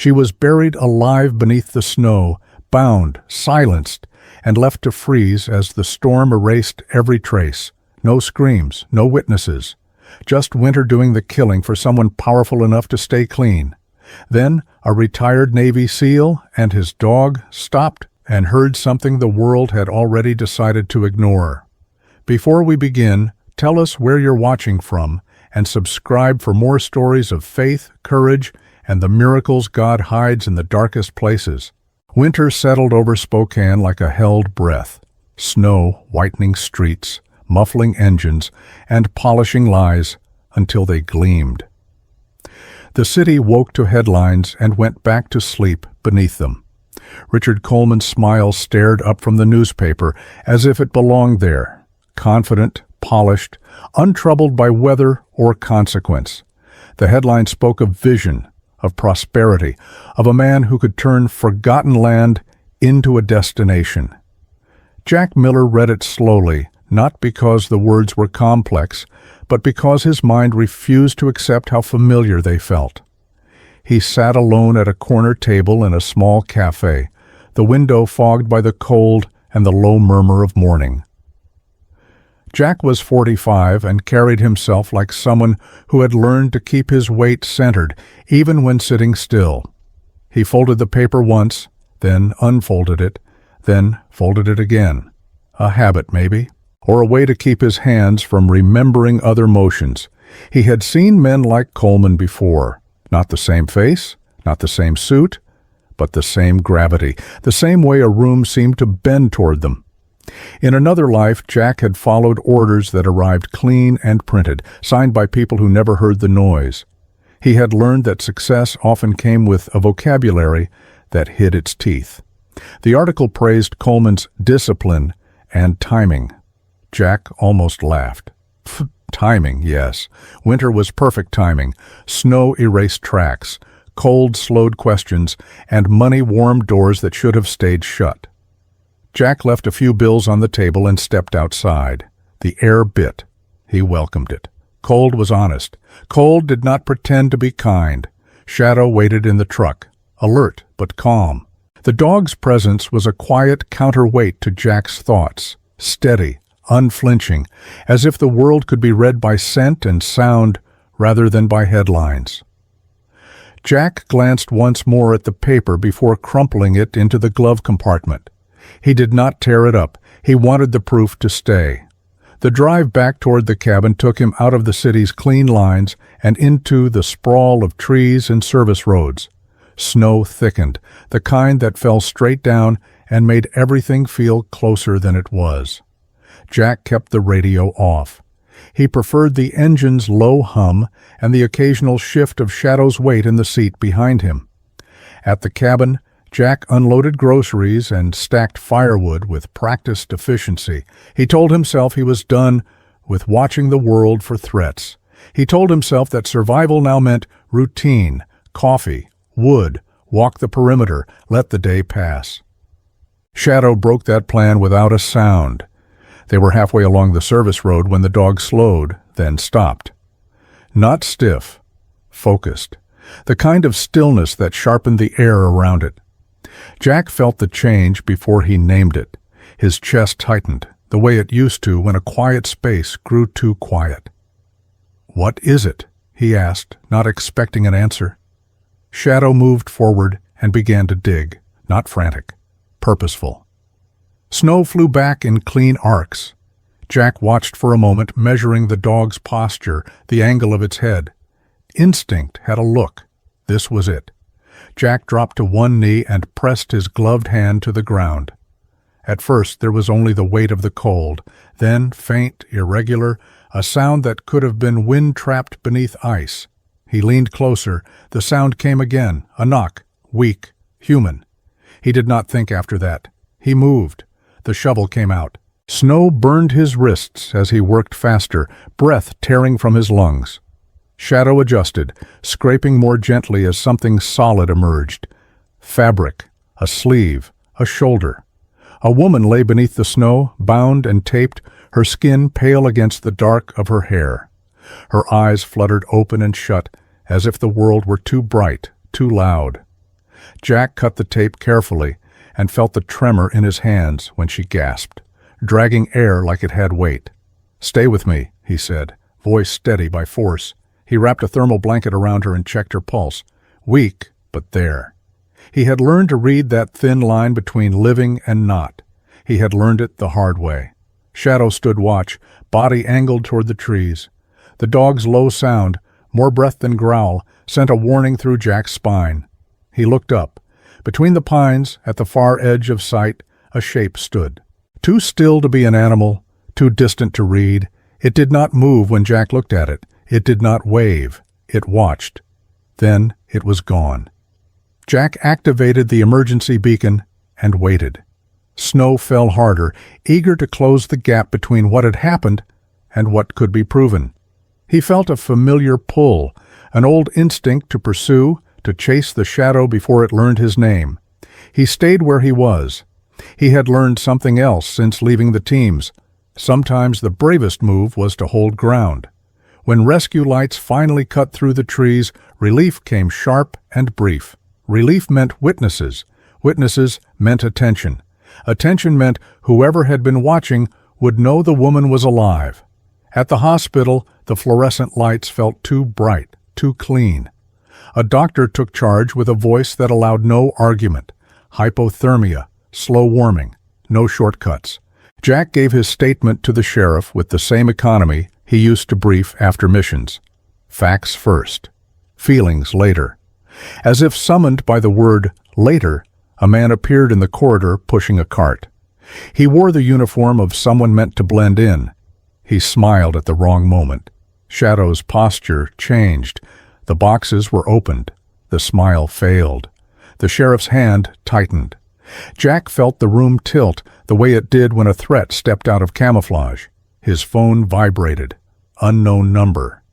She was buried alive beneath the snow, bound, silenced, and left to freeze as the storm erased every trace. No screams, no witnesses. Just Winter doing the killing for someone powerful enough to stay clean. Then a retired Navy SEAL and his dog stopped and heard something the world had already decided to ignore. Before we begin, tell us where you're watching from and subscribe for more stories of faith, courage, and the miracles God hides in the darkest places. Winter settled over Spokane like a held breath. Snow whitening streets, muffling engines, and polishing lies until they gleamed. The city woke to headlines and went back to sleep beneath them. Richard Coleman's smile stared up from the newspaper as if it belonged there, confident, polished, untroubled by weather or consequence. The headline spoke of vision, of prosperity, of a man who could turn forgotten land into a destination. Jack Miller read it slowly, not because the words were complex, but because his mind refused to accept how familiar they felt. He sat alone at a corner table in a small cafe, the window fogged by the cold and the low murmur of morning. Jack was 45 and carried himself like someone who had learned to keep his weight centered, even when sitting still. He folded the paper once, then unfolded it, then folded it again. A habit, maybe, or a way to keep his hands from remembering other motions. He had seen men like Coleman before. Not the same face, not the same suit, but the same gravity, the same way a room seemed to bend toward them. In another life, Jack had followed orders that arrived clean and printed, signed by people who never heard the noise. He had learned that success often came with a vocabulary that hid its teeth. The article praised Coleman's discipline and timing. Jack almost laughed. Timing, yes. Winter was perfect timing. Snow erased tracks, cold slowed questions, and money warmed doors that should have stayed shut. Jack left a few bills on the table and stepped outside. The air bit. He welcomed it. Cold was honest. Cold did not pretend to be kind. Shadow waited in the truck, alert but calm. The dog's presence was a quiet counterweight to Jack's thoughts, steady, unflinching, as if the world could be read by scent and sound rather than by headlines. Jack glanced once more at the paper before crumpling it into the glove compartment. He did not tear it up. He wanted the proof to stay. The drive back toward the cabin took him out of the city's clean lines and into the sprawl of trees and service roads. Snow thickened, the kind that fell straight down and made everything feel closer than it was. Jack kept the radio off. He preferred the engine's low hum and the occasional shift of Shadow's weight in the seat behind him. At the cabin, Jack unloaded groceries and stacked firewood with practiced efficiency. He told himself he was done with watching the world for threats. He told himself that survival now meant routine, coffee, wood, walk the perimeter, let the day pass. Shadow broke that plan without a sound. They were halfway along the service road when the dog slowed, then stopped. Not stiff, focused, the kind of stillness that sharpened the air around it. Jack felt the change before he named it. His chest tightened, the way it used to when a quiet space grew too quiet. "What is it?" he asked, not expecting an answer. Shadow moved forward and began to dig, not frantic, purposeful. Snow flew back in clean arcs. Jack watched for a moment, measuring the dog's posture, the angle of its head. Instinct had a look. This was it. Jack dropped to one knee and pressed his gloved hand to the ground. At first there was only the weight of the cold, then faint, irregular, a sound that could have been wind trapped beneath ice. He leaned closer. The sound came again, a knock, weak, human. He did not think after that. He moved. The shovel came out. Snow burned his wrists as he worked faster, breath tearing from his lungs. Shadow adjusted, scraping more gently as something solid emerged. Fabric, a sleeve, a shoulder. A woman lay beneath the snow, bound and taped, her skin pale against the dark of her hair. Her eyes fluttered open and shut, as if the world were too bright, too loud. Jack cut the tape carefully and felt the tremor in his hands when she gasped, dragging air like it had weight. "Stay with me," he said, voice steady by force. He wrapped a thermal blanket around her and checked her pulse. Weak, but there. He had learned to read that thin line between living and not. He had learned it the hard way. Shadow stood watch, body angled toward the trees. The dog's low sound, more breath than growl, sent a warning through Jack's spine. He looked up. Between the pines, at the far edge of sight, a shape stood. Too still to be an animal, too distant to read, it did not move when Jack looked at it. It did not wave. It watched. Then it was gone. Jack activated the emergency beacon and waited. Snow fell harder, eager to close the gap between what had happened and what could be proven. He felt a familiar pull, an old instinct to pursue, to chase the shadow before it learned his name. He stayed where he was. He had learned something else since leaving the teams. Sometimes the bravest move was to hold ground. When rescue lights finally cut through the trees, relief came sharp and brief. Relief meant witnesses. Witnesses meant attention. Attention meant whoever had been watching would know the woman was alive. At the hospital, the fluorescent lights felt too bright, too clean. A doctor took charge with a voice that allowed no argument. Hypothermia, slow warming, no shortcuts. Jack gave his statement to the sheriff with the same economy he used to brief after missions. Facts first. Feelings later. As if summoned by the word later, a man appeared in the corridor pushing a cart. He wore the uniform of someone meant to blend in. He smiled at the wrong moment. Shadow's posture changed. The boxes were opened. The smile failed. The sheriff's hand tightened. Jack felt the room tilt the way it did when a threat stepped out of camouflage. His phone vibrated. Unknown number.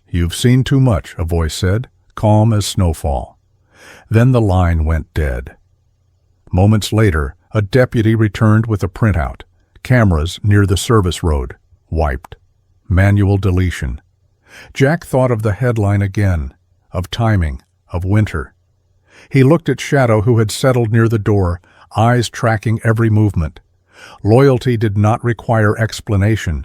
"You've seen too much," a voice said, calm as snowfall. Then the line went dead. Moments later, a deputy returned with a printout. Cameras near the service road. Wiped. Manual deletion. Jack thought of the headline again, of timing, of winter. He looked at Shadow, who had settled near the door, eyes tracking every movement. Loyalty did not require explanation.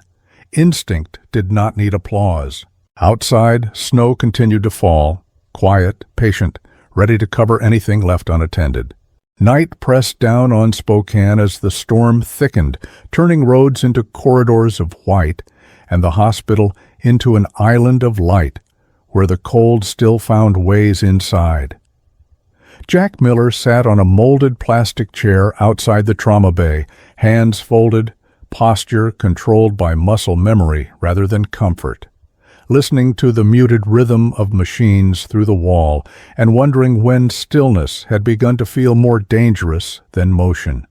Instinct did not need applause. Outside, snow continued to fall, quiet, patient, ready to cover anything left unattended. Night pressed down on Spokane as the storm thickened, turning roads into corridors of white, and the hospital into an island of light, where the cold still found ways inside. Jack Miller sat on a molded plastic chair outside the trauma bay, hands folded, posture controlled by muscle memory rather than comfort, listening to the muted rhythm of machines through the wall and wondering when stillness had begun to feel more dangerous than motion.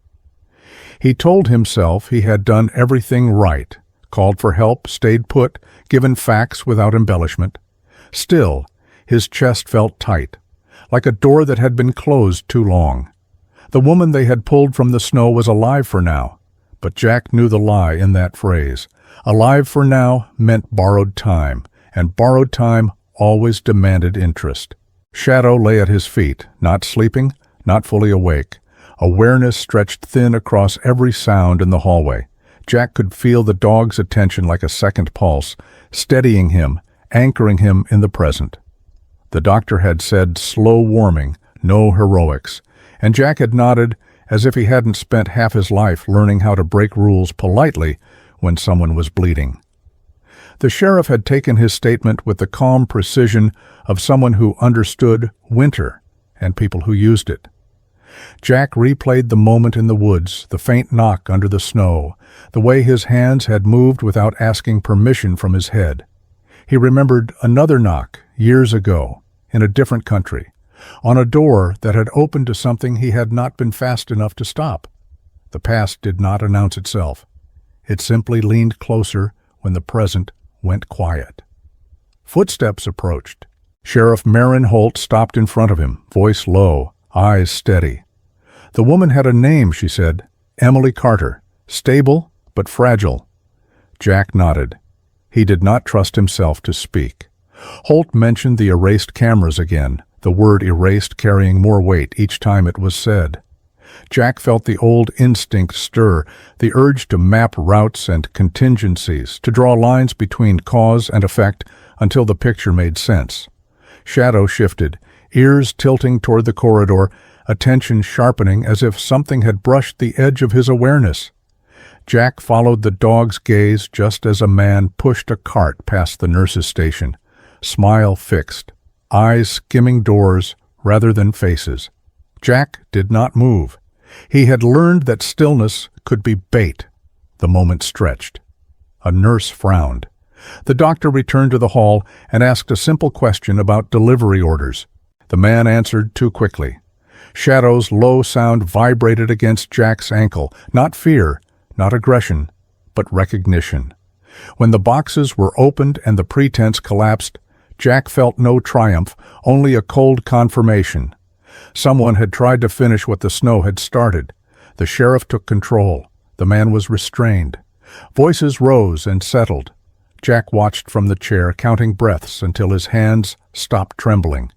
He told himself he had done everything right, called for help, stayed put, given facts without embellishment. Still, his chest felt tight, like a door that had been closed too long. The woman they had pulled from the snow was alive for now, but Jack knew the lie in that phrase. Alive for now meant borrowed time, and borrowed time always demanded interest. Shadow lay at his feet, not sleeping, not fully awake. Awareness stretched thin across every sound in the hallway. Jack could feel the dog's attention like a second pulse, steadying him, anchoring him in the present. The doctor had said slow warming, no heroics, and Jack had nodded as if he hadn't spent half his life learning how to break rules politely when someone was bleeding. The sheriff had taken his statement with the calm precision of someone who understood winter and people who used it. Jack replayed the moment in the woods, the faint knock under the snow, the way his hands had moved without asking permission from his head. He remembered another knock years ago, in a different country, on a door that had opened to something he had not been fast enough to stop. The past did not announce itself. It simply leaned closer when the present went quiet. Footsteps approached. Sheriff Marin Holt stopped in front of him, voice low, eyes steady. The woman had a name, she said, Emily Carter, stable but fragile. Jack nodded. He did not trust himself to speak. Holt mentioned the erased cameras again, the word erased carrying more weight each time it was said. Jack felt the old instinct stir, the urge to map routes and contingencies, to draw lines between cause and effect until the picture made sense. Shadow shifted, ears tilting toward the corridor, attention sharpening as if something had brushed the edge of his awareness. Jack followed the dog's gaze just as a man pushed a cart past the nurse's station, smile fixed, eyes skimming doors rather than faces. Jack did not move. He had learned that stillness could be bait. The moment stretched. A nurse frowned. The doctor returned to the hall and asked a simple question about delivery orders. The man answered too quickly. Shadow's low sound vibrated against Jack's ankle, not fear, not aggression, but recognition. When the boxes were opened and the pretense collapsed, Jack felt no triumph, only a cold confirmation. Someone had tried to finish what the snow had started. The sheriff took control. The man was restrained. Voices rose and settled. Jack watched from the chair, counting breaths until his hands stopped trembling.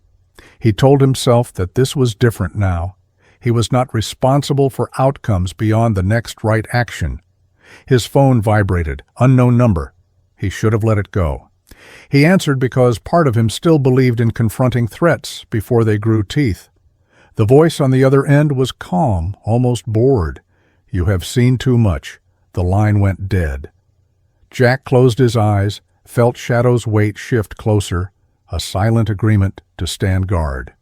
He told himself that this was different now. He was not responsible for outcomes beyond the next right action. His phone vibrated, unknown number. He should have let it go. He answered because part of him still believed in confronting threats before they grew teeth. The voice on the other end was calm, almost bored. "You have seen too much." The line went dead. Jack closed his eyes, felt Shadow's weight shift closer, a silent agreement to stand guard.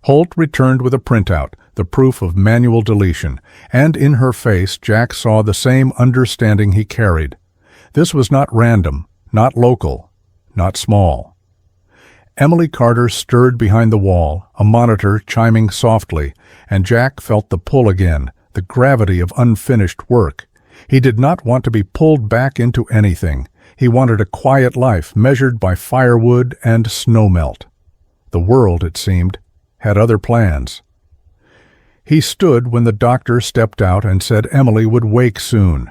Holt returned with a printout, the proof of manual deletion, and in her face Jack saw the same understanding he carried. This was not random, not local, not small. Emily Carter stirred behind the wall, a monitor chiming softly, and Jack felt the pull again, the gravity of unfinished work. He did not want to be pulled back into anything. He wanted a quiet life measured by firewood and snowmelt. The world, it seemed, had other plans. He stood when the doctor stepped out and said Emily would wake soon.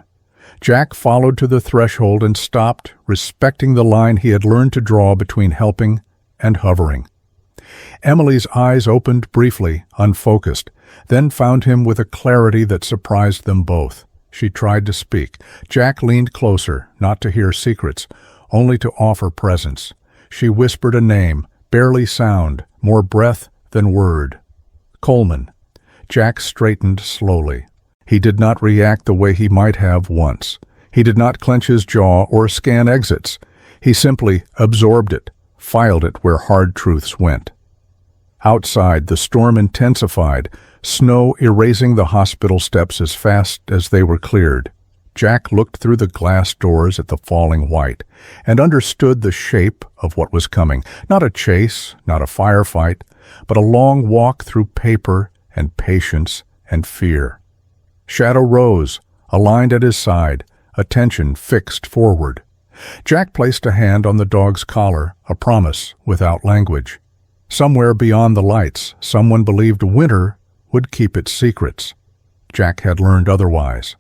Jack followed to the threshold and stopped, respecting the line he had learned to draw between helping and hovering. Emily's eyes opened briefly, unfocused, then found him with a clarity that surprised them both. She tried to speak. Jack leaned closer, not to hear secrets, only to offer presence. She whispered a name, barely sound, more breath than word. Coleman. Jack straightened slowly. He did not react the way he might have once. He did not clench his jaw or scan exits. He simply absorbed it, filed it where hard truths went. Outside, the storm intensified, snow erasing the hospital steps as fast as they were cleared. Jack looked through the glass doors at the falling white and understood the shape of what was coming. Not a chase, not a firefight, but a long walk through paper and patience and fear. Shadow rose, aligned at his side, attention fixed forward. Jack placed a hand on the dog's collar, a promise without language. Somewhere beyond the lights, someone believed winter would keep its secrets. Jack had learned otherwise.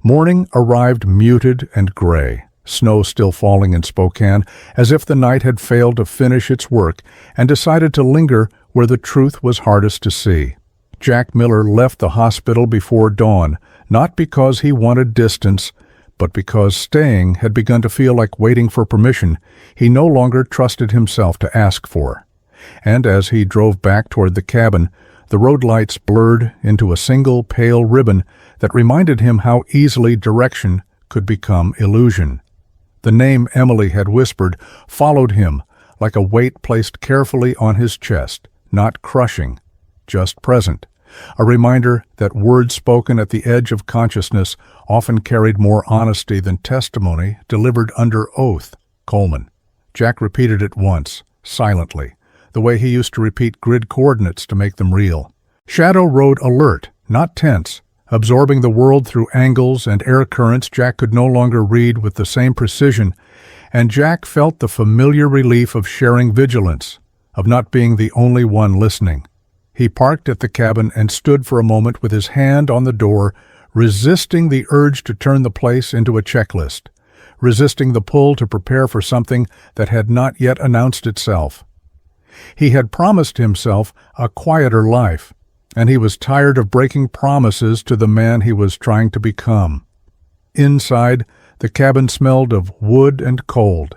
Morning arrived muted and gray, snow still falling in Spokane, as if the night had failed to finish its work and decided to linger where the truth was hardest to see. Jack Miller left the hospital before dawn, not because he wanted distance, but because staying had begun to feel like waiting for permission he no longer trusted himself to ask for. And as he drove back toward the cabin, the road lights blurred into a single pale ribbon that reminded him how easily direction could become illusion. The name Emily had whispered followed him like a weight placed carefully on his chest, not crushing, just present. A reminder that words spoken at the edge of consciousness often carried more honesty than testimony delivered under oath. Coleman. Jack repeated it once, silently, the way he used to repeat grid coordinates to make them real. Shadow rode alert, not tense, absorbing the world through angles and air currents Jack could no longer read with the same precision, and Jack felt the familiar relief of sharing vigilance, of not being the only one listening. He parked at the cabin and stood for a moment with his hand on the door, resisting the urge to turn the place into a checklist, resisting the pull to prepare for something that had not yet announced itself. He had promised himself a quieter life, and he was tired of breaking promises to the man he was trying to become. Inside, the cabin smelled of wood and cold.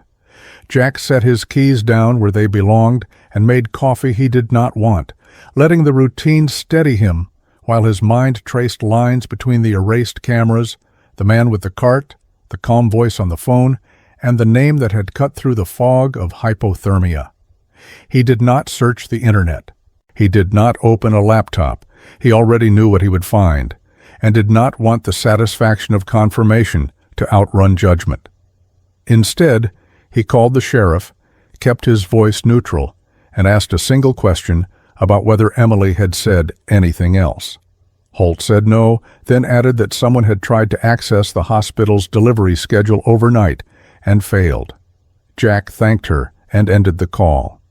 Jack set his keys down where they belonged and made coffee he did not want, letting the routine steady him while his mind traced lines between the erased cameras, the man with the cart, the calm voice on the phone, and the name that had cut through the fog of hypothermia. He did not search the internet. He did not open a laptop. He already knew what he would find, and did not want the satisfaction of confirmation to outrun judgment. Instead, he called the sheriff, kept his voice neutral, and asked a single question about whether Emily had said anything else. Holt said no, then added that someone had tried to access the hospital's delivery schedule overnight and failed. Jack thanked her and ended the call.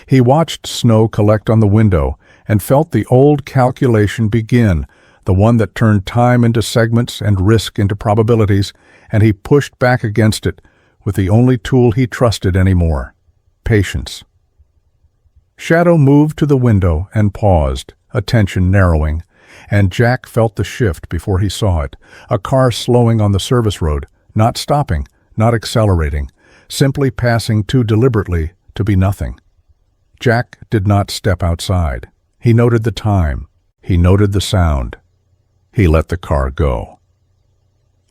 He watched snow collect on the window and felt the old calculation begin, the one that turned time into segments and risk into probabilities, and he pushed back against it with the only tool he trusted anymore: patience. Shadow moved to the window and paused, attention narrowing, and Jack felt the shift before he saw it, a car slowing on the service road, not stopping, not accelerating, simply passing too deliberately to be nothing. Jack did not step outside. He noted the time. He noted the sound. He let the car go.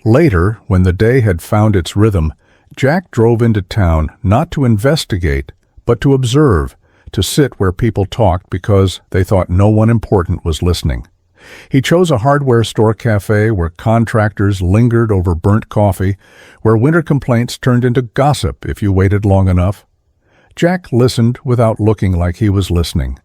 Later, when the day had found its rhythm, Jack drove into town not to investigate, but to observe, to sit where people talked because they thought no one important was listening. He chose a hardware store cafe where contractors lingered over burnt coffee, where winter complaints turned into gossip if you waited long enough. Jack listened without looking like he was listening.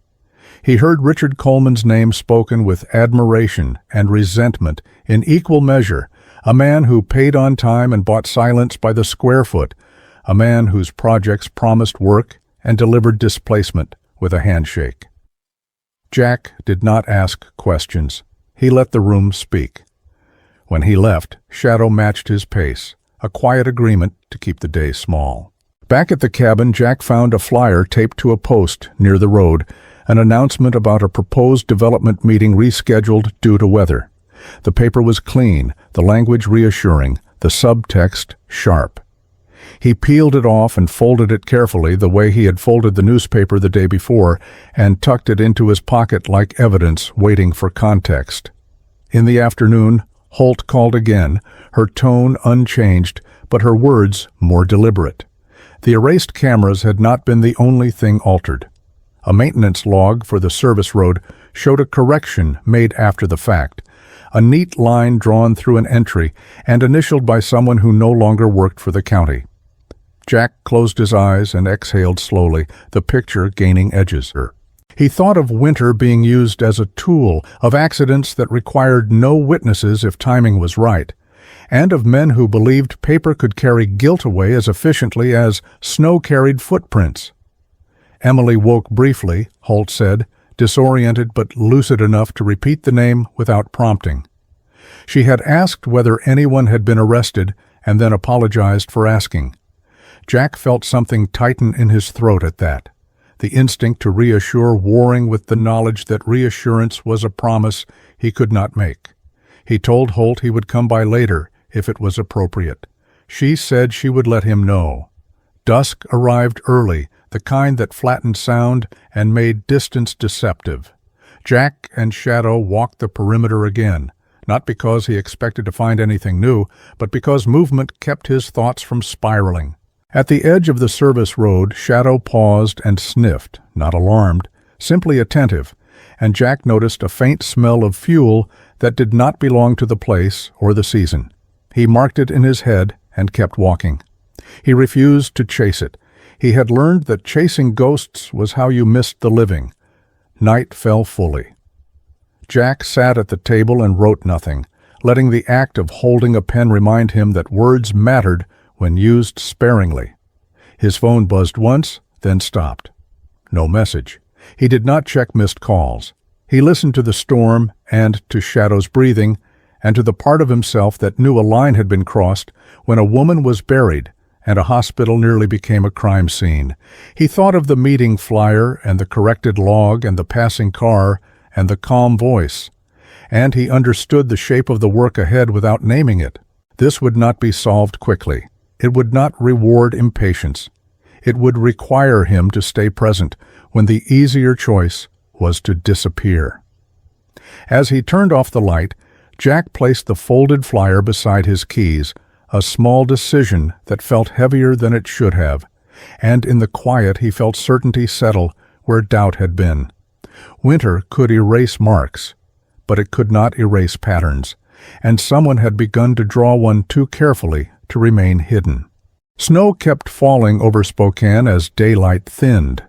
He heard Richard Coleman's name spoken with admiration and resentment in equal measure, a man who paid on time and bought silence by the square foot, a man whose projects promised work and delivered displacement with a handshake. Jack did not ask questions. He let the room speak. When he left, Shadow matched his pace, a quiet agreement to keep the day small. Back at the cabin, Jack found a flyer taped to a post near the road, an announcement about a proposed development meeting rescheduled due to weather. The paper was clean, the language reassuring, the subtext sharp. He peeled it off and folded it carefully the way he had folded the newspaper the day before and tucked it into his pocket like evidence waiting for context. In the afternoon, Holt called again, her tone unchanged, but her words more deliberate. The erased cameras had not been the only thing altered. A maintenance log for the service road showed a correction made after the fact, a neat line drawn through an entry and initialed by someone who no longer worked for the county. Jack closed his eyes and exhaled slowly, the picture gaining edges. He thought of winter being used as a tool, of accidents that required no witnesses if timing was right, and of men who believed paper could carry guilt away as efficiently as snow carried footprints. Emily woke briefly, Holt said, disoriented but lucid enough to repeat the name without prompting. She had asked whether anyone had been arrested and then apologized for asking. Jack felt something tighten in his throat at that, the instinct to reassure warring with the knowledge that reassurance was a promise he could not make. He told Holt he would come by later if it was appropriate. She said she would let him know. Dusk arrived early, the kind that flattened sound and made distance deceptive. Jack and Shadow walked the perimeter again, not because he expected to find anything new, but because movement kept his thoughts from spiraling. At the edge of the service road, Shadow paused and sniffed, not alarmed, simply attentive, and Jack noticed a faint smell of fuel that did not belong to the place or the season. He marked it in his head and kept walking. He refused to chase it. He had learned that chasing ghosts was how you missed the living. Night fell fully. Jack sat at the table and wrote nothing, letting the act of holding a pen remind him that words mattered when used sparingly. His phone buzzed once, then stopped. No message. He did not check missed calls. He listened to the storm and to Shadow's breathing and to the part of himself that knew a line had been crossed when a woman was buried and a hospital nearly became a crime scene. He thought of the meeting flyer and the corrected log and the passing car and the calm voice, and he understood the shape of the work ahead without naming it. This would not be solved quickly. It would not reward impatience. It would require him to stay present when the easier choice was to disappear. As he turned off the light, Jack placed the folded flyer beside his keys, a small decision that felt heavier than it should have, and in the quiet he felt certainty settle where doubt had been. Winter could erase marks, but it could not erase patterns, and someone had begun to draw one too carefully to remain hidden. Snow kept falling over Spokane as daylight thinned,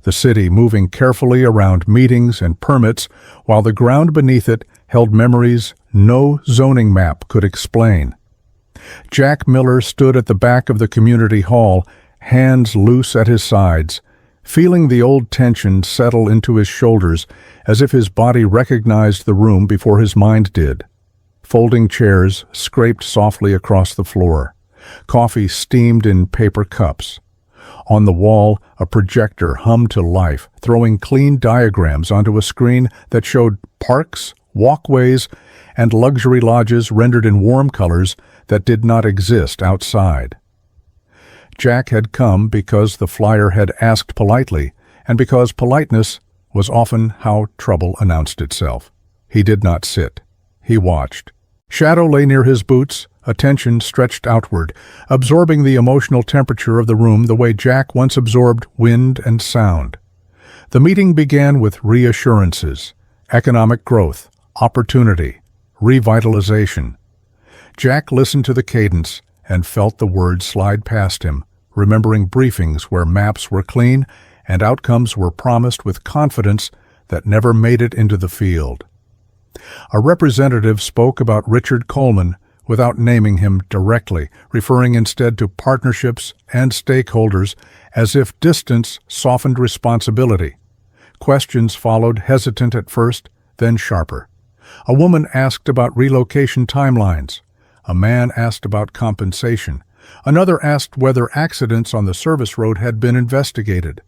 the city moving carefully around meetings and permits while the ground beneath it held memories no zoning map could explain. Jack Miller stood at the back of the community hall, hands loose at his sides, feeling the old tension settle into his shoulders as if his body recognized the room before his mind did. Folding chairs scraped softly across the floor. Coffee steamed in paper cups. On the wall, a projector hummed to life, throwing clean diagrams onto a screen that showed parks, walkways, and luxury lodges rendered in warm colors that did not exist outside. Jack had come because the flyer had asked politely, and because politeness was often how trouble announced itself. He did not sit. He watched. Shadow lay near his boots, attention stretched outward, absorbing the emotional temperature of the room the way Jack once absorbed wind and sound. The meeting began with reassurances, economic growth, opportunity, revitalization. Jack listened to the cadence and felt the words slide past him, remembering briefings where maps were clean and outcomes were promised with confidence that never made it into the field. A representative spoke about Richard Coleman without naming him directly, referring instead to partnerships and stakeholders as if distance softened responsibility. Questions followed, hesitant at first, then sharper. A woman asked about relocation timelines. A man asked about compensation. Another asked whether accidents on the service road had been investigated.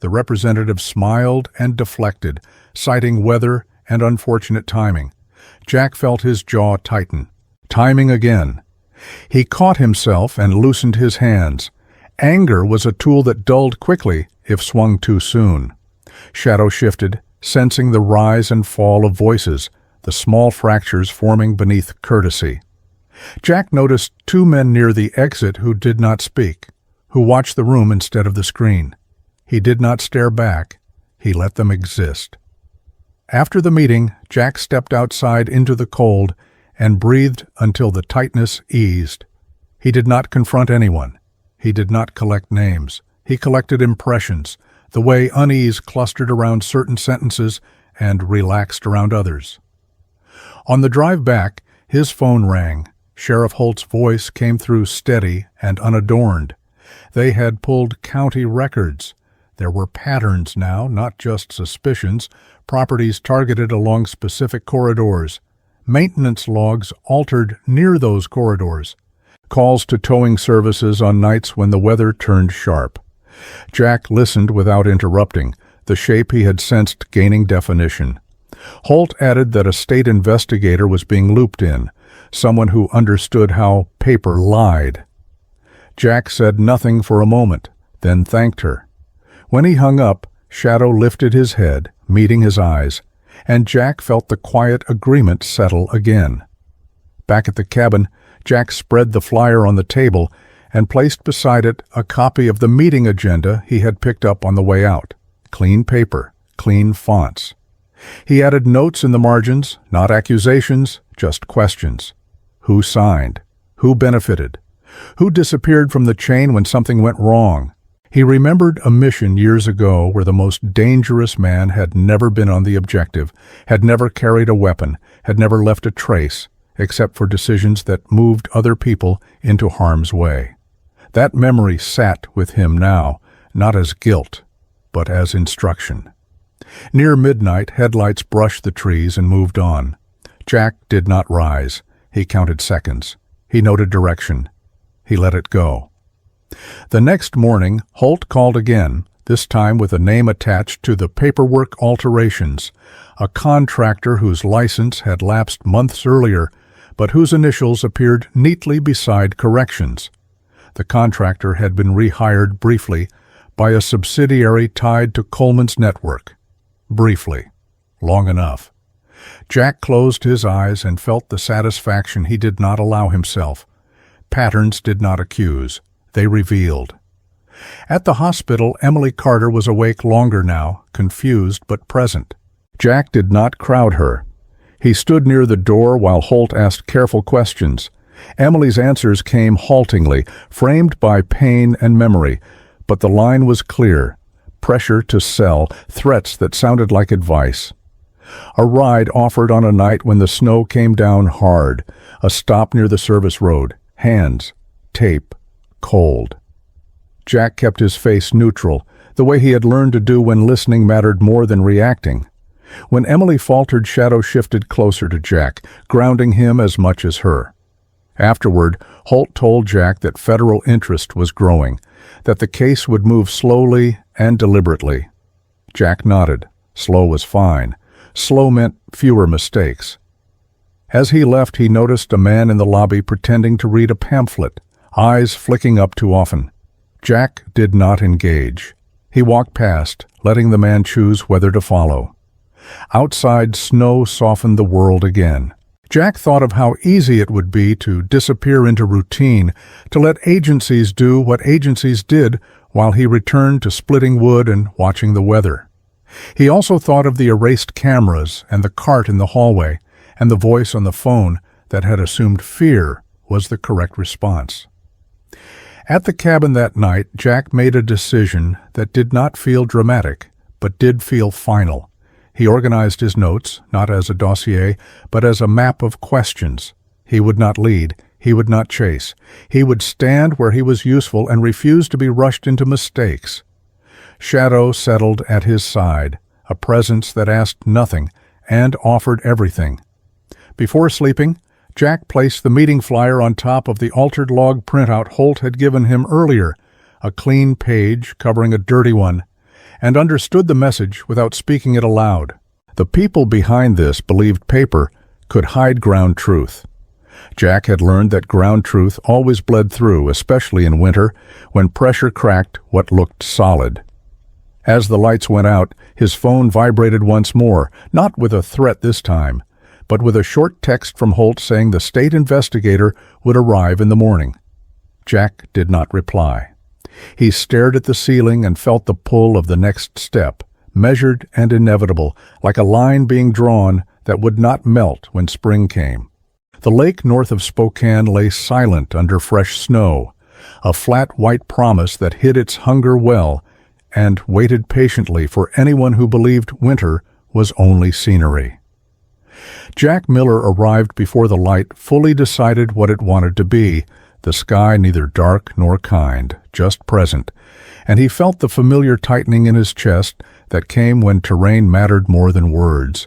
The representative smiled and deflected, citing weather and unfortunate timing. Jack felt his jaw tighten. Timing again. He caught himself and loosened his hands. Anger was a tool that dulled quickly if swung too soon. Shadow shifted, sensing the rise and fall of voices, the small fractures forming beneath courtesy. Jack noticed two men near the exit who did not speak, who watched the room instead of the screen. He did not stare back. He let them exist. After the meeting, Jack stepped outside into the cold and breathed until the tightness eased. He did not confront anyone. He did not collect names. He collected impressions, the way unease clustered around certain sentences and relaxed around others. On the drive back, his phone rang. Sheriff Holt's voice came through steady and unadorned. They had pulled county records. There were patterns now, not just suspicions, properties targeted along specific corridors, maintenance logs altered near those corridors, calls to towing services on nights when the weather turned sharp. Jack listened without interrupting, the shape he had sensed gaining definition. Holt added that a state investigator was being looped in, someone who understood how paper lied. Jack said nothing for a moment, then thanked her. When he hung up, Shadow lifted his head, meeting his eyes, and Jack felt the quiet agreement settle again. Back at the cabin, Jack spread the flyer on the table and placed beside it a copy of the meeting agenda he had picked up on the way out. Clean paper, clean fonts. He added notes in the margins, not accusations, just questions. Who signed? Who benefited? Who disappeared from the chain when something went wrong? He remembered a mission years ago where the most dangerous man had never been on the objective, had never carried a weapon, had never left a trace, except for decisions that moved other people into harm's way. That memory sat with him now, not as guilt, but as instruction. Near midnight, headlights brushed the trees and moved on. Jack did not rise. He counted seconds. He noted direction. He let it go. The next morning, Holt called again, this time with a name attached to the paperwork alterations, a contractor whose license had lapsed months earlier, but whose initials appeared neatly beside corrections. The contractor had been rehired briefly by a subsidiary tied to Coleman's network. Briefly. Long enough. Jack closed his eyes and felt the satisfaction he did not allow himself. Patterns did not accuse. They revealed. At the hospital, Emily Carter was awake longer now, confused but present. Jack did not crowd her. He stood near the door while Holt asked careful questions. Emily's answers came haltingly, framed by pain and memory, but the line was clear. Pressure to sell, threats that sounded like advice. A ride offered on a night when the snow came down hard, a stop near the service road, hands, tape, cold. Jack kept his face neutral, the way he had learned to do when listening mattered more than reacting. When Emily faltered, Shadow shifted closer to Jack, grounding him as much as her. Afterward, Holt told Jack that federal interest was growing, that the case would move slowly and deliberately. Jack nodded. Slow was fine. Slow meant fewer mistakes. As he left, he noticed a man in the lobby pretending to read a pamphlet, eyes flicking up too often. Jack did not engage. He walked past, letting the man choose whether to follow. Outside, snow softened the world again. Jack thought of how easy it would be to disappear into routine, to let agencies do what agencies did while he returned to splitting wood and watching the weather. He also thought of the erased cameras and the cart in the hallway and the voice on the phone that had assumed fear was the correct response. At the cabin that night, Jack made a decision that did not feel dramatic, but did feel final. He organized his notes, not as a dossier, but as a map of questions. He would not lead. He would not chase. He would stand where he was useful and refuse to be rushed into mistakes. Shadow settled at his side, a presence that asked nothing and offered everything. Before sleeping, Jack placed the meeting flyer on top of the altered log printout Holt had given him earlier, a clean page covering a dirty one, and understood the message without speaking it aloud. The people behind this believed paper could hide ground truth. Jack had learned that ground truth always bled through, especially in winter, when pressure cracked what looked solid. As the lights went out, his phone vibrated once more, not with a threat this time, but with a short text from Holt saying the state investigator would arrive in the morning. Jack did not reply. He stared at the ceiling and felt the pull of the next step, measured and inevitable, like a line being drawn that would not melt when spring came. The lake north of Spokane lay silent under fresh snow, a flat white promise that hid its hunger well and waited patiently for anyone who believed winter was only scenery. Jack Miller arrived before the light fully decided what it wanted to be, the sky neither dark nor kind, just present, and he felt the familiar tightening in his chest that came when terrain mattered more than words.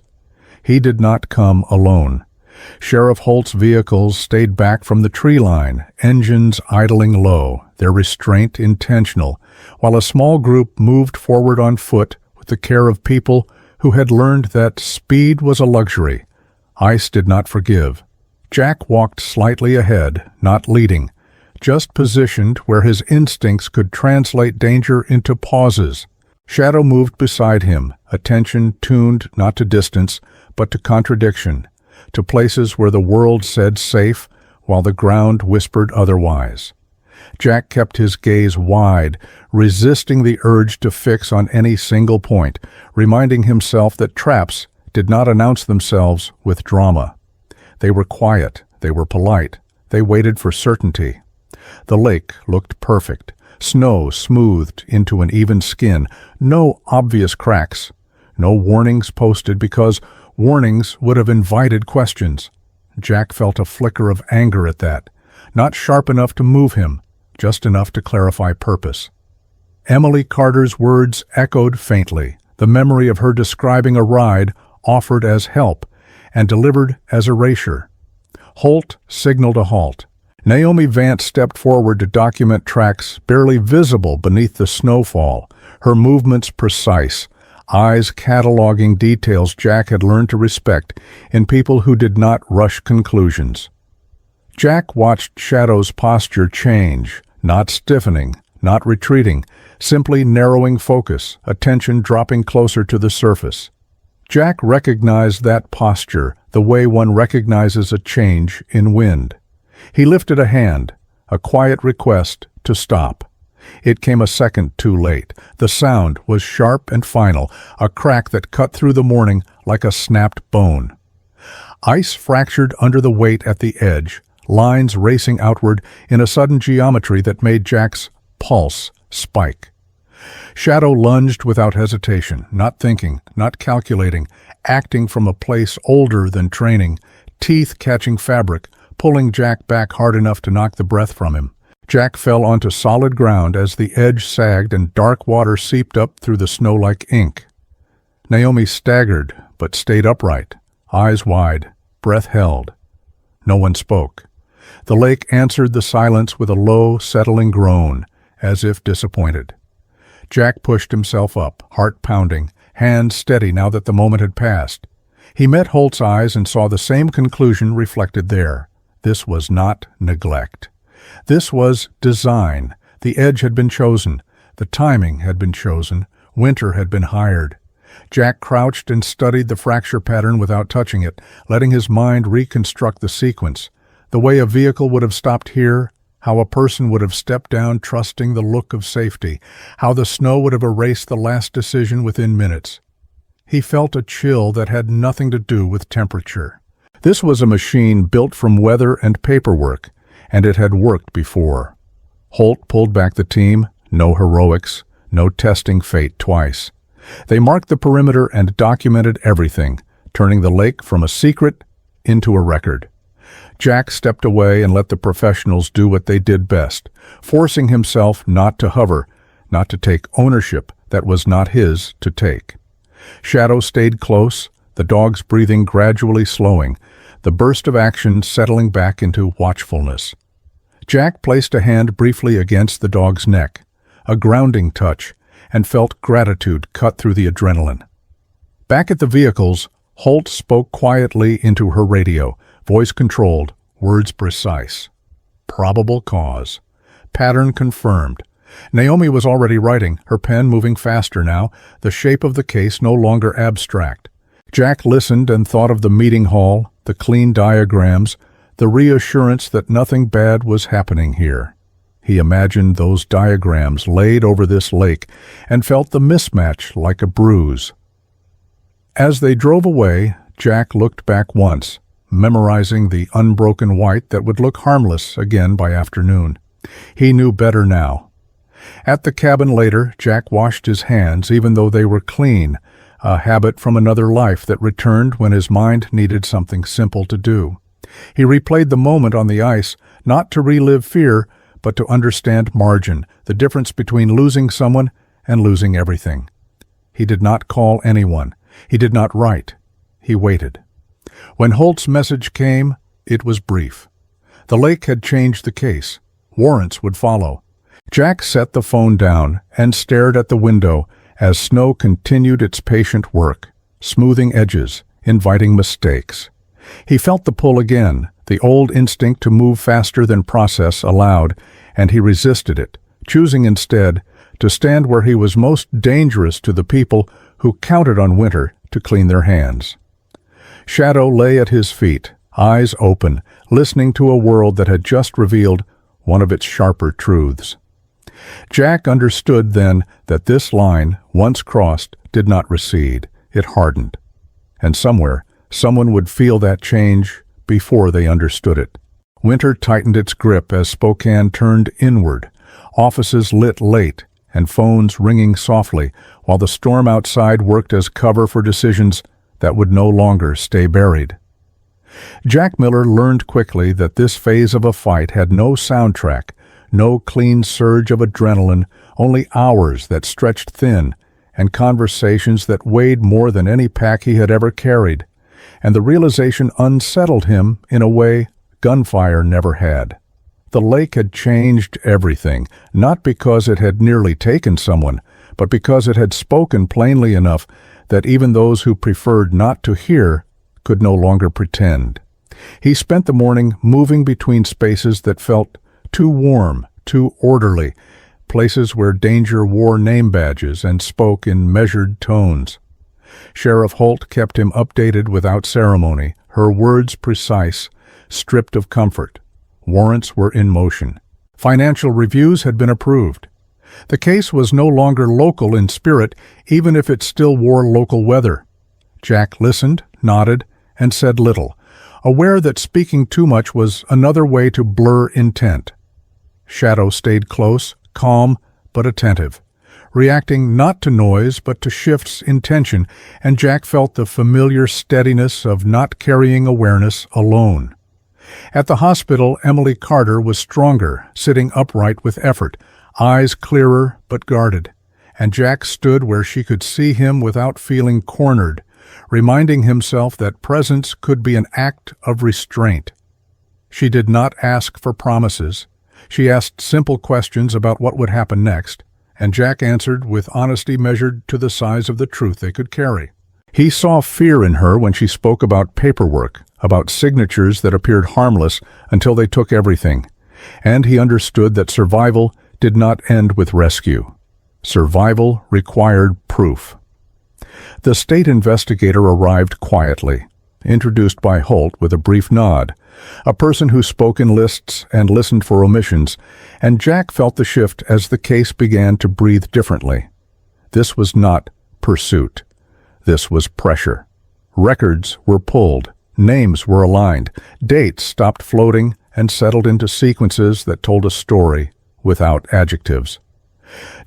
He did not come alone. Sheriff Holt's vehicles stayed back from the tree line, engines idling low, their restraint intentional, while a small group moved forward on foot with the care of people who had learned that speed was a luxury. Ice did not forgive. Jack walked slightly ahead, not leading, just positioned where his instincts could translate danger into pauses. Shadow moved beside him, attention tuned not to distance, but to contradiction, to places where the world said safe, while the ground whispered otherwise. Jack kept his gaze wide, resisting the urge to fix on any single point, reminding himself that traps did not announce themselves with drama. They were quiet, they were polite, they waited for certainty. The lake looked perfect, snow smoothed into an even skin, no obvious cracks, no warnings posted because warnings would have invited questions. Jack felt a flicker of anger at that, not sharp enough to move him, just enough to clarify purpose. Emily Carter's words echoed faintly, the memory of her describing a ride offered as help and delivered as erasure. Holt signaled a halt. Naomi Vance stepped forward to document tracks barely visible beneath the snowfall, her movements precise, eyes cataloging details Jack had learned to respect in people who did not rush conclusions. Jack watched Shadow's posture change, not stiffening, not retreating, simply narrowing focus, attention dropping closer to the surface. Jack recognized that posture the way one recognizes a change in wind. He lifted a hand, a quiet request to stop. It came a second too late. The sound was sharp and final, a crack that cut through the morning like a snapped bone. Ice fractured under the weight at the edge, lines racing outward in a sudden geometry that made Jack's pulse spike. Shadow lunged without hesitation, not thinking, not calculating, acting from a place older than training, teeth catching fabric, pulling Jack back hard enough to knock the breath from him. Jack fell onto solid ground as the edge sagged and dark water seeped up through the snow like ink. Naomi staggered, but stayed upright, eyes wide, breath held. No one spoke. The lake answered the silence with a low, settling groan, as if disappointed. Jack pushed himself up, heart pounding, hands steady now that the moment had passed. He met Holt's eyes and saw the same conclusion reflected there. This was not neglect. This was design. The edge had been chosen. The timing had been chosen. Winter had been hired. Jack crouched and studied the fracture pattern without touching it, letting his mind reconstruct the sequence. The way a vehicle would have stopped here, how a person would have stepped down trusting the look of safety, how the snow would have erased the last decision within minutes. He felt a chill that had nothing to do with temperature. This was a machine built from weather and paperwork, and it had worked before. Holt pulled back the team, no heroics, no testing fate twice. They marked the perimeter and documented everything, turning the lake from a secret into a record. Jack stepped away and let the professionals do what they did best, forcing himself not to hover, not to take ownership that was not his to take. Shadow stayed close, the dog's breathing gradually slowing, the burst of action settling back into watchfulness. Jack placed a hand briefly against the dog's neck, a grounding touch, and felt gratitude cut through the adrenaline. Back at the vehicles, Holt spoke quietly into her radio, voice controlled, words precise. Probable cause. Pattern confirmed. Naomi was already writing, her pen moving faster now, the shape of the case no longer abstract. Jack listened and thought of the meeting hall, the clean diagrams, the reassurance that nothing bad was happening here. He imagined those diagrams laid over this lake and felt the mismatch like a bruise. As they drove away, Jack looked back once, memorizing the unbroken white that would look harmless again by afternoon. He knew better now. At the cabin later, Jack washed his hands even though they were clean, a habit from another life that returned when his mind needed something simple to do. He replayed the moment on the ice, not to relive fear, but to understand margin, the difference between losing someone and losing everything. He did not call anyone. He did not write. He waited. When Holt's message came, it was brief. The lake had changed the case. Warrants would follow. Jack set the phone down and stared at the window as snow continued its patient work, smoothing edges, inviting mistakes. He felt the pull again, the old instinct to move faster than process allowed, and he resisted it, choosing instead to stand where he was most dangerous to the people who counted on winter to clean their hands. Shadow lay at his feet, eyes open, listening to a world that had just revealed one of its sharper truths. Jack understood then that this line, once crossed, did not recede. It hardened. And somewhere, someone would feel that change before they understood it. Winter tightened its grip as Spokane turned inward, offices lit late and phones ringing softly, while the storm outside worked as cover for decisions that would no longer stay buried. Jack Miller learned quickly that this phase of a fight had no soundtrack, no clean surge of adrenaline, only hours that stretched thin and conversations that weighed more than any pack he had ever carried, and the realization unsettled him in a way gunfire never had. The lake had changed everything, not because it had nearly taken someone, but because it had spoken plainly enough that even those who preferred not to hear could no longer pretend. He spent the morning moving between spaces that felt too warm, too orderly, places where danger wore name badges and spoke in measured tones. Sheriff Holt kept him updated without ceremony, her words precise, stripped of comfort. Warrants were in motion. Financial reviews had been approved. The case was no longer local in spirit, even if it still wore local weather. Jack listened, nodded, and said little, aware that speaking too much was another way to blur intent. Shadow stayed close, calm, but attentive, reacting not to noise but to shifts in tension, and Jack felt the familiar steadiness of not carrying awareness alone. At the hospital, Emily Carter was stronger, sitting upright with effort, eyes clearer but guarded, and Jack stood where she could see him without feeling cornered, reminding himself that presence could be an act of restraint. She did not ask for promises. She asked simple questions about what would happen next, and Jack answered with honesty measured to the size of the truth they could carry. He saw fear in her when she spoke about paperwork, about signatures that appeared harmless until they took everything, and he understood that survival did not end with rescue. Survival required proof. The state investigator arrived quietly, introduced by Holt with a brief nod, a person who spoke in lists and listened for omissions, and Jack felt the shift as the case began to breathe differently. This was not pursuit. This was pressure. Records were pulled, names were aligned, dates stopped floating and settled into sequences that told a story without adjectives.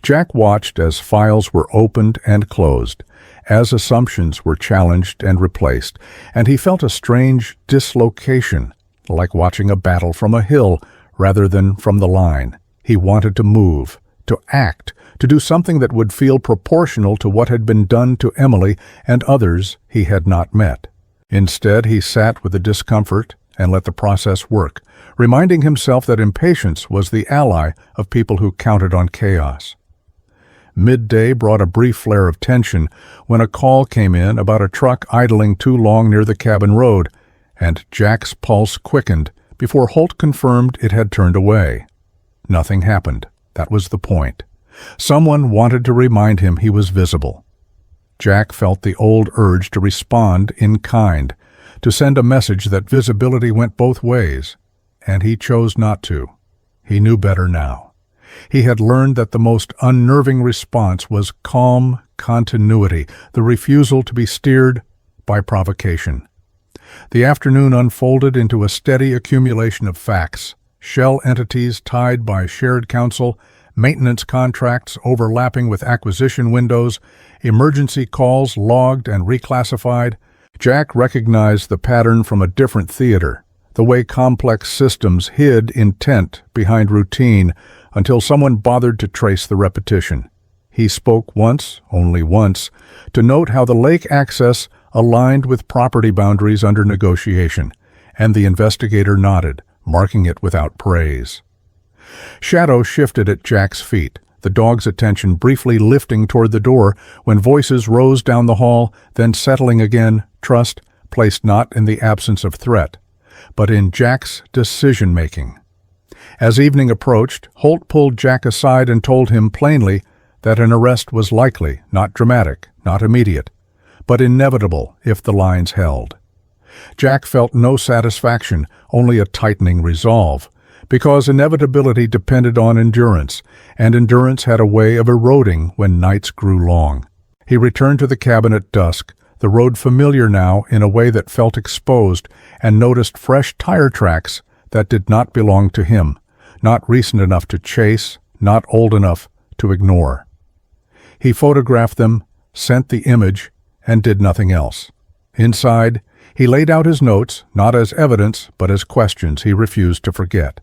Jack watched as files were opened and closed, as assumptions were challenged and replaced, and he felt a strange dislocation, like watching a battle from a hill rather than from the line. He wanted to move, to act, to do something that would feel proportional to what had been done to Emily and others he had not met. Instead, he sat with the discomfort and let the process work, reminding himself that impatience was the ally of people who counted on chaos. Midday brought a brief flare of tension when a call came in about a truck idling too long near the cabin road, and Jack's pulse quickened before Holt confirmed it had turned away. Nothing happened. That was the point. Someone wanted to remind him he was visible. Jack felt the old urge to respond in kind, to send a message that visibility went both ways, and he chose not to. He knew better now. He had learned that the most unnerving response was calm continuity, the refusal to be steered by provocation. The afternoon unfolded into a steady accumulation of facts, shell entities tied by shared counsel, maintenance contracts overlapping with acquisition windows, emergency calls logged and reclassified. Jack recognized the pattern from a different theater, the way complex systems hid intent behind routine until someone bothered to trace the repetition. He spoke once, only once, to note how the lake access aligned with property boundaries under negotiation, and the investigator nodded, marking it without praise. Shadow shifted at Jack's feet, the dog's attention briefly lifting toward the door when voices rose down the hall, then settling again, trust placed not in the absence of threat, but in Jack's decision-making. As evening approached, Holt pulled Jack aside and told him plainly that an arrest was likely, not dramatic, not immediate, but inevitable if the lines held. Jack felt no satisfaction, only a tightening resolve, because inevitability depended on endurance, and endurance had a way of eroding when nights grew long. He returned to the cabin at dusk, the road familiar now in a way that felt exposed, and noticed fresh tire tracks that did not belong to him, not recent enough to chase, not old enough to ignore. He photographed them, sent the image, and did nothing else. Inside, he laid out his notes, not as evidence, but as questions he refused to forget.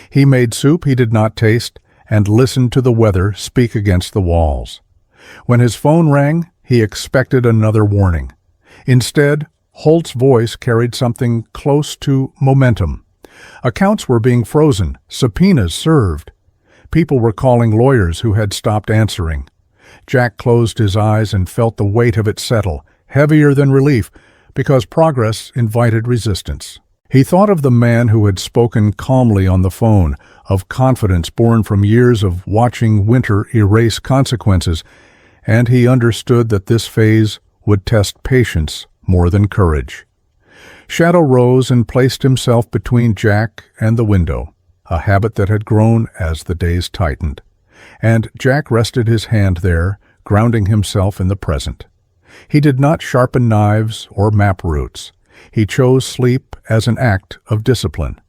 He made soup he did not taste, and listened to the weather speak against the walls. When his phone rang, he expected another warning. Instead, Holt's voice carried something close to momentum, Accounts were being frozen, subpoenas served. People were calling lawyers who had stopped answering. Jack closed his eyes and felt the weight of it settle, heavier than relief, because progress invited resistance. He thought of the man who had spoken calmly on the phone, of confidence born from years of watching winter erase consequences, and he understood that this phase would test patience more than courage. Shadow rose and placed himself between Jack and the window, a habit that had grown as the days tightened. And Jack rested his hand there, grounding himself in the present. He did not sharpen knives or map routes. He chose sleep as an act of discipline.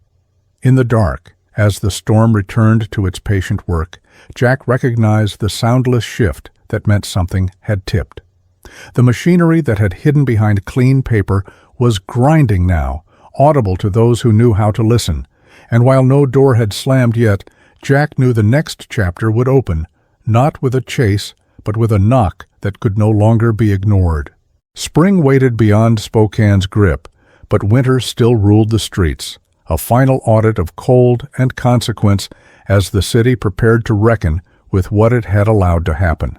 In the dark, as the storm returned to its patient work, Jack recognized the soundless shift that meant something had tipped. The machinery that had hidden behind clean paper was grinding now, audible to those who knew how to listen, and while no door had slammed yet, Jack knew the next chapter would open, not with a chase, but with a knock that could no longer be ignored. Spring waited beyond Spokane's grip, but winter still ruled the streets, a final audit of cold and consequence as the city prepared to reckon with what it had allowed to happen.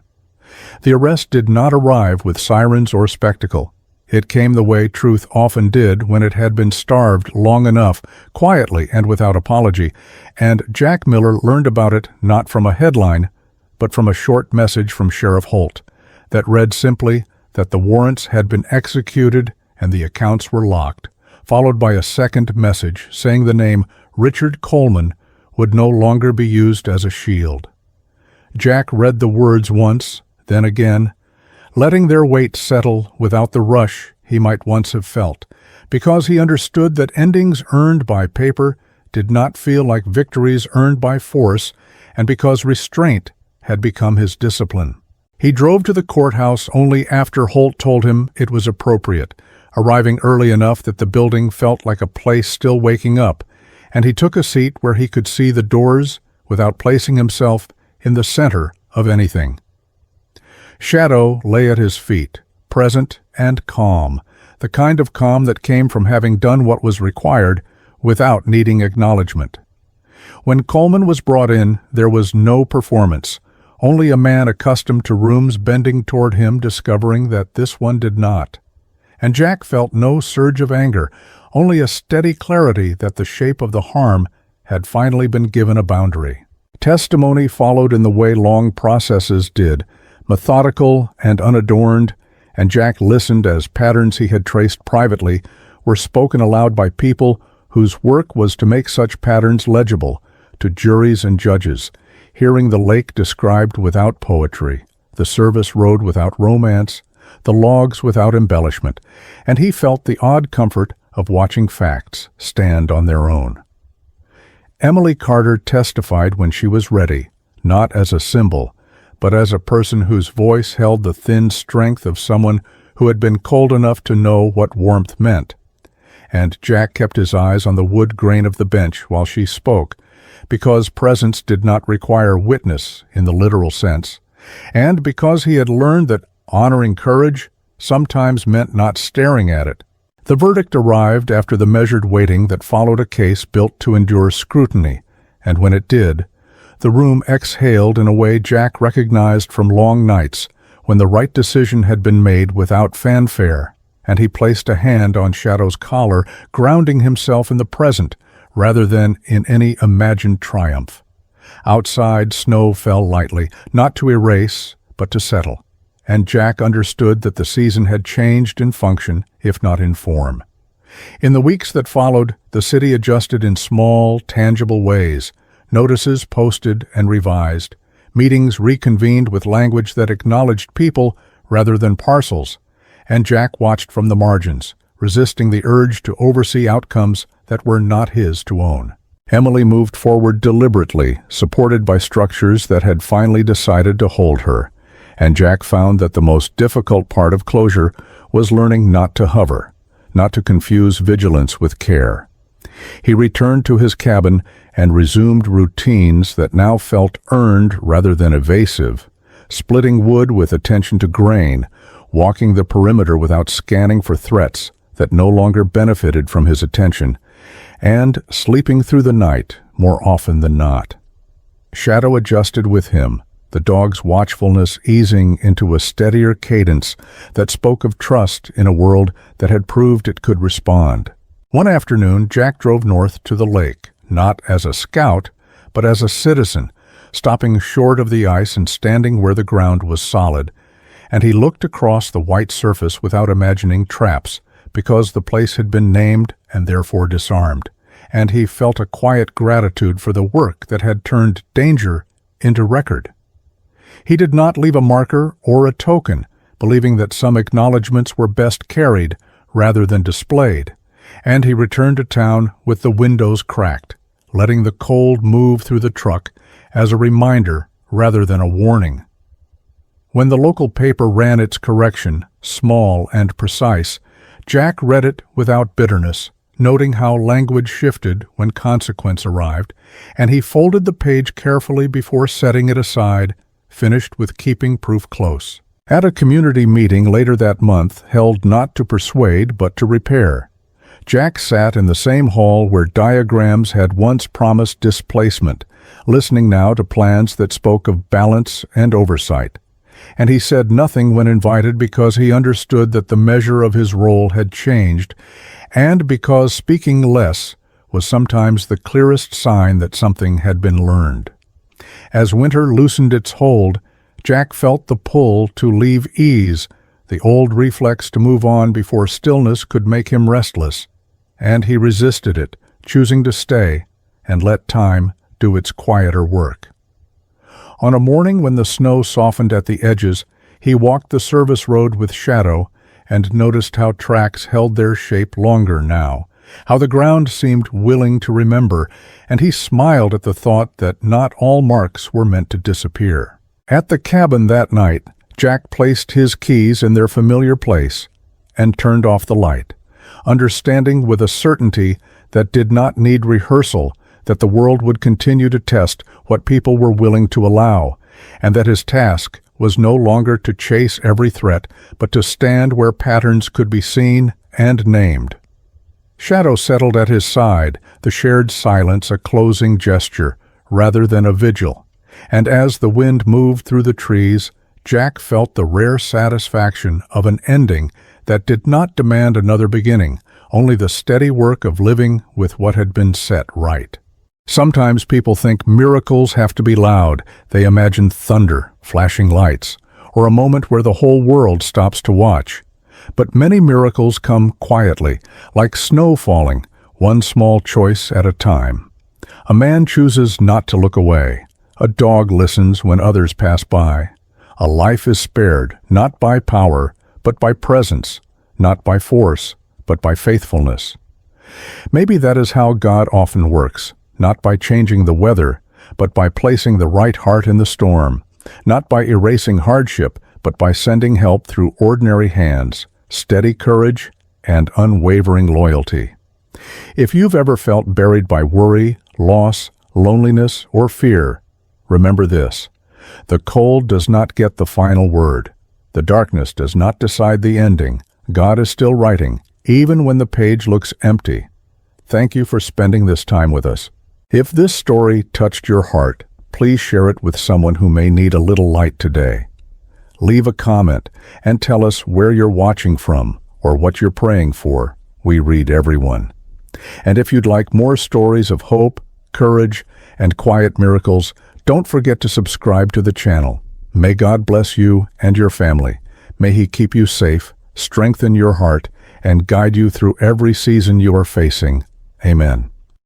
The arrest did not arrive with sirens or spectacle. It came the way truth often did when it had been starved long enough, quietly and without apology, and Jack Miller learned about it not from a headline, but from a short message from Sheriff Holt that read simply that the warrants had been executed and the accounts were locked, followed by a second message saying the name Richard Coleman would no longer be used as a shield. Jack read the words once, then again, letting their weight settle without the rush he might once have felt, because he understood that endings earned by paper did not feel like victories earned by force, and because restraint had become his discipline. He drove to the courthouse only after Holt told him it was appropriate, arriving early enough that the building felt like a place still waking up, and he took a seat where he could see the doors without placing himself in the center of anything. Shadow lay at his feet, present and calm, the kind of calm that came from having done what was required without needing acknowledgement. When Coleman was brought in, there was no performance, only a man accustomed to rooms bending toward him discovering that this one did not. And Jack felt no surge of anger, only a steady clarity that the shape of the harm had finally been given a boundary. Testimony followed in the way long processes did, methodical and unadorned, and Jack listened as patterns he had traced privately were spoken aloud by people whose work was to make such patterns legible to juries and judges, hearing the lake described without poetry, the service road without romance, the logs without embellishment, and he felt the odd comfort of watching facts stand on their own. Emily Carter testified when she was ready, not as a symbol, but as a person whose voice held the thin strength of someone who had been cold enough to know what warmth meant. And Jack kept his eyes on the wood grain of the bench while she spoke, because presence did not require witness in the literal sense, and because he had learned that honoring courage sometimes meant not staring at it. The verdict arrived after the measured waiting that followed a case built to endure scrutiny, and when it did, the room exhaled in a way Jack recognized from long nights when the right decision had been made without fanfare, and he placed a hand on Shadow's collar, grounding himself in the present rather than in any imagined triumph. Outside, snow fell lightly, not to erase, but to settle, and Jack understood that the season had changed in function, if not in form. In the weeks that followed, the city adjusted in small, tangible ways, notices posted and revised, meetings reconvened with language that acknowledged people rather than parcels, and Jack watched from the margins, resisting the urge to oversee outcomes that were not his to own. Emily moved forward deliberately, supported by structures that had finally decided to hold her, and Jack found that the most difficult part of closure was learning not to hover, not to confuse vigilance with care. He returned to his cabin and resumed routines that now felt earned rather than evasive, splitting wood with attention to grain, walking the perimeter without scanning for threats that no longer benefited from his attention, and sleeping through the night more often than not. Shadow adjusted with him, the dog's watchfulness easing into a steadier cadence that spoke of trust in a world that had proved it could respond. One afternoon, Jack drove north to the lake, not as a scout, but as a citizen, stopping short of the ice and standing where the ground was solid, and he looked across the white surface without imagining traps, because the place had been named and therefore disarmed, and he felt a quiet gratitude for the work that had turned danger into record. He did not leave a marker or a token, believing that some acknowledgments were best carried rather than displayed, and he returned to town with the windows cracked, letting the cold move through the truck as a reminder rather than a warning. When the local paper ran its correction, small and precise, Jack read it without bitterness, noting how language shifted when consequence arrived, and he folded the page carefully before setting it aside, finished with keeping proof close. At a community meeting later that month, held not to persuade but to repair, Jack sat in the same hall where diagrams had once promised displacement, listening now to plans that spoke of balance and oversight. And he said nothing when invited because he understood that the measure of his role had changed, and because speaking less was sometimes the clearest sign that something had been learned. As winter loosened its hold, Jack felt the pull to leave ease, the old reflex to move on before stillness could make him restless, and he resisted it, choosing to stay and let time do its quieter work. On a morning when the snow softened at the edges, he walked the service road with Shadow and noticed how tracks held their shape longer now, how the ground seemed willing to remember, and he smiled at the thought that not all marks were meant to disappear. At the cabin that night, Jack placed his keys in their familiar place and turned off the light, understanding with a certainty that did not need rehearsal that the world would continue to test what people were willing to allow, and that his task was no longer to chase every threat, but to stand where patterns could be seen and named. Shadow settled at his side, the shared silence a closing gesture rather than a vigil, and as the wind moved through the trees, Jack felt the rare satisfaction of an ending that did not demand another beginning, only the steady work of living with what had been set right. Sometimes people think miracles have to be loud. They imagine thunder, flashing lights, or a moment where the whole world stops to watch. But many miracles come quietly, like snow falling, one small choice at a time. A man chooses not to look away. A dog listens when others pass by. A life is spared, not by power, but by presence, not by force, but by faithfulness. Maybe that is how God often works, not by changing the weather, but by placing the right heart in the storm, not by erasing hardship, but by sending help through ordinary hands, steady courage, and unwavering loyalty. If you've ever felt buried by worry, loss, loneliness, or fear, remember this: the cold does not get the final word. The darkness does not decide the ending. God is still writing, even when the page looks empty. Thank you for spending this time with us. If this story touched your heart, please share it with someone who may need a little light today. Leave a comment and tell us where you're watching from or what you're praying for. We read everyone. And if you'd like more stories of hope, courage, and quiet miracles, don't forget to subscribe to the channel. May God bless you and your family. May He keep you safe, strengthen your heart, and guide you through every season you are facing. Amen.